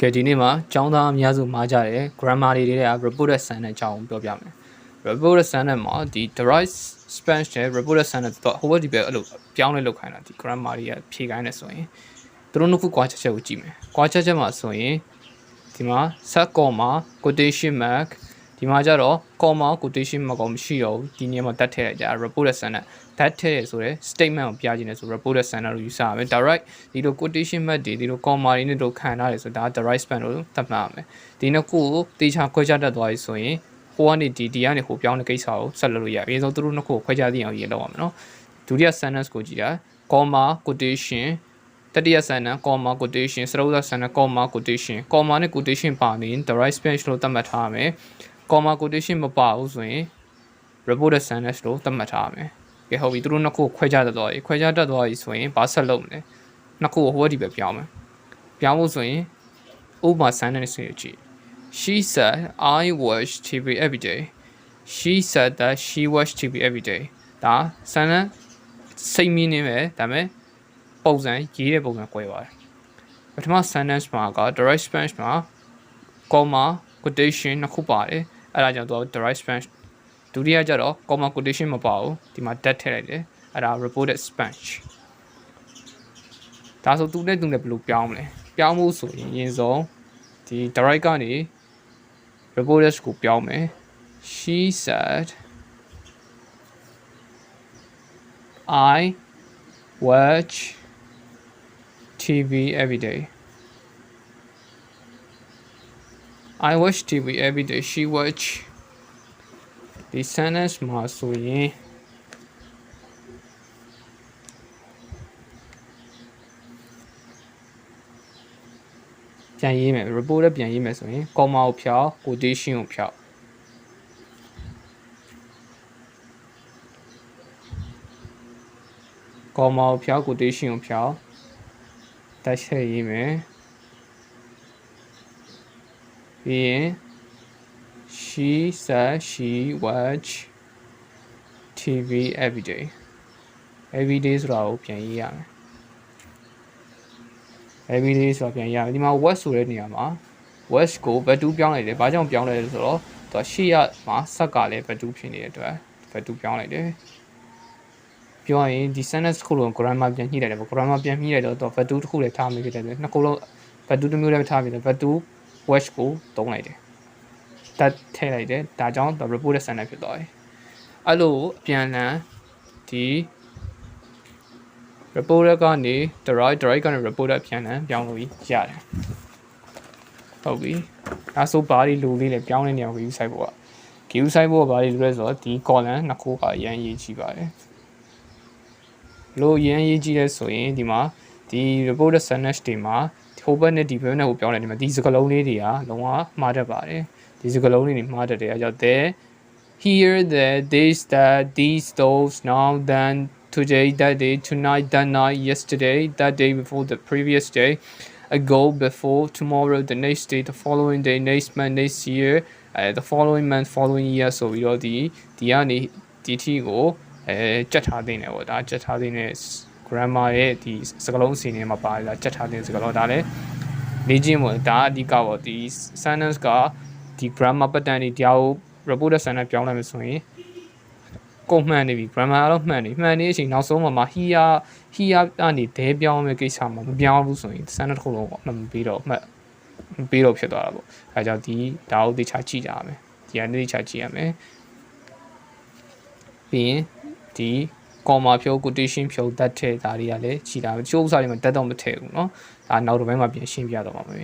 ကဲဒီနေ့မှာကျောင်းသားအများစုမှားကြတယ် grammar တွေက reported sentence အကြောင်းပြောပြမယ် reported sentence မှာဒီ derived Spanish နဲ့ reported sentence တော့ဟိုဘက်ဒီဘက်အဲ့လိုပြောင်းလဲလုပ်ခိုင်းတာဒီ grammar တွေကဖြေခိုင်းနေဆိုရင်သူတို့နှစ်ခုကွာချက်ချက်ကိုကြည့်မယ်ကွာချက်ချက်မှာဆိုရင်ဒီမှာ set comma quotation mark ဒီမှာကျတော့ comma quotation mark ကိုမရှိတော့ဘူးဒီနေရာမှာတတ်ထည့်လိုက်ကြ reported sentence တတ်ထည့်ဆိုတဲ့ statement ကိုပြချင်တယ်ဆို reported sentence ကိုယူဆရမယ် direct ဒီလို quotation mark တွေဒီလို comma တွေနဲ့တို့ခံထားတယ်ဆိုဒါ direct Spanish လို့သတ်မှတ်ရမယ်ဒီနှစ်ခုကိုတေချာခွဲခြားတတ်သွားပြီဆိုရင်ဟိုကနေဒီကနေဟိုပြောင်းတဲ့ကိစ္စကိုဆက်လုပ်လို့ရပြီအရင်ဆုံးသူတို့နှစ်ခုကိုခွဲခြားသိအောင်ရေးလုပ်ရမယ်နော်ဒုတိယ sentence ကိုကြည့်တာ comma quotation တတိယ sentence comma quotation စတုတ္ထ sentence comma quotation comma နဲ့ quotation ပါနေရင် direct Spanish လို့သတ်မှတ်ထားရမယ် comma quotation မပါဘူးဆိုရင် reported sentence လို့သတ်မှတ်ထားရမယ်ကဲဟုတ်ပြီသူတို့နှစ်ခုကိုခွဲခြားတတ်သွားပြီခွဲခြားတတ်သွားပြီဆိုရင်ဘာဆက်လုပ်မလဲနှစ်ခုကိုဟိုဘက်ဒီဘက်ပြောင်းမယ်ပြောင်းဖို့ဆိုရင်ဥပမာ sentence ကိုကြည့်She said I watch TV every day. She said that she watched TV every day. ဒါဆန်းနဲ့စိတ်မင်းနေပဲဒါပေမဲ့ပုံစံရေးတဲ့ပုံစံကွဲပါတယ်ပထမ sentence မှာက direct Spanish မှာ comma quotation နှစ်ခုပါတယ်အဲ့ဒါကြောင့်သူက direct Spanish ဒုတိယကျတော့ comma quotation မပါဘူးဒီမှာ that ထည့်လိုက်တယ်အဲ့ဒါ reported Spanish ဒါဆိုသူနဲ့ဘယ်လိုပြောင်းမလဲပြောင်းဖို့ဆိုရင်အရင်ဆုံးဒီ direct ကနေ reported ကိုပြောင်းမယ် She said I watch TV every day I watch TV every day she watch ဒီ sentence မှာဆိုရင်ပြန်ရေးမယ် report နဲ့ပြန်ရေးမယ်ဆိုရင် comma ကိုဖြောက် quotation ကိုဖြောက် comma ကိုဖြောက် quotation ကိုဖြောက်တက်ချက်ရေးမယ်ပြီးရင် she said she watch TV every day ဆိုတာကိုပြန်ရေးရမယ်everyday ဆိုတာပြန်ရမယ်ဒီမှာ watch ဆိုတဲ့နေရာမှာ watch ကို value ပြောင်းလိုက်တယ်ဘာကြောင့်ပြောင်းလဲဆိုတော့သူကရှေ့ရမှာစက်ကလည်း value ဖြစ်နေတဲ့အတွက် value ပြောင်းလိုက်တယ်ပြောရင်ဒီ sentence တစ်ခုလုံး grammar ပြန်ညှိလိုက်တယ်ပေါ့ grammar ပြန်ညှိလိုက်တော့သူ value တစ်ခုလည်းထားမိဖြစ်တယ်နှစ်ခုလုံး value တစ်မျိုးလည်းထားပြီးတယ် value watch ကိုသုံးလိုက်တယ်တတ်ထည့်လိုက်တယ်ဒါကြောင့် reported sentence ဖြစ်သွားတယ်အဲ့လိုအပြန်လန်ဒီ reporter ကနေ direct ကနေ reporter ပြန်လန်ပြောင်းလို့ရတယ်ဟုတ်ပြီဒါဆိုဘာတွေလိုလေးလဲပြောင်းတဲ့နေရာကို view site ဖို့က view site ဖို့ကဘာတွေလိုလဲဆိုတော့ဒီ column နှစ်ခုကအရင်ရေးကြည့်ပါတယ်လို့အရင်ရေးကြည့်လဲဆိုရင်ဒီမှာဒီ reporter sentence တွေမှာဟိုဘက်နဲ့ဒီဘက်နဲ့ကိုပြောင်းတယ်ဒီမှာဒီစကားလုံးလေးတွေကလုံးဝမှားတတ်ပါတယ်ဒီစကားလုံးလေးတွေမှားတတ်တယ်အဲကြောင့် there here there this that these those now then today that day tonight that night yesterday that day before the previous day ago before tomorrow the next day the following day next month next year the following month following year ဆိုပြီးတော့ဒီကနေဒီထီကိုကြက်ထားသိနေပေါ့ဒါကြက်ထားသိနေ grammar ရဲ့ဒီစကားလုံးအစီအစဉ်မှာပါတယ်လားကြက်ထားသိစကားလုံးဒါလည်းလေ့ကျင့်ဖို့ဒါအဓိကပေါ့ဒီ sentence ကဒီ grammar pattern တွေတရားကို reported sentence ပြောင်းလိုက်မယ်ဆိုရင်ကုန်မှန်နေပြီ grammar တော့မှန်နေအချိန်နောက်ဆုံးမှာ here ကနေဒဲပြောင်းမဲ့ကိစ္စမှာမပြောင်းဘူးဆိုရင် sentence တစ်ခုလုံးမပြီးတော့ဖြစ်သွားတာပေါ့အဲကြောင့်ဒီဒါကိုသေချာကြည့်ကြရမယ်ဒီကနေသေချာကြည့်ရမယ်ပြီးရင်ဒီ comma ဖြုတ် quotation ဖြုတ်တတ်တဲ့ဒါတွေကလည်းကြည့်တာချိုးဥစားတွေမှာတက်တော့မထည့်ဘူးเนาะဒါနောက်တစ်ပိုင်းမှာပြန်ရှင်းပြတော့မှာပဲ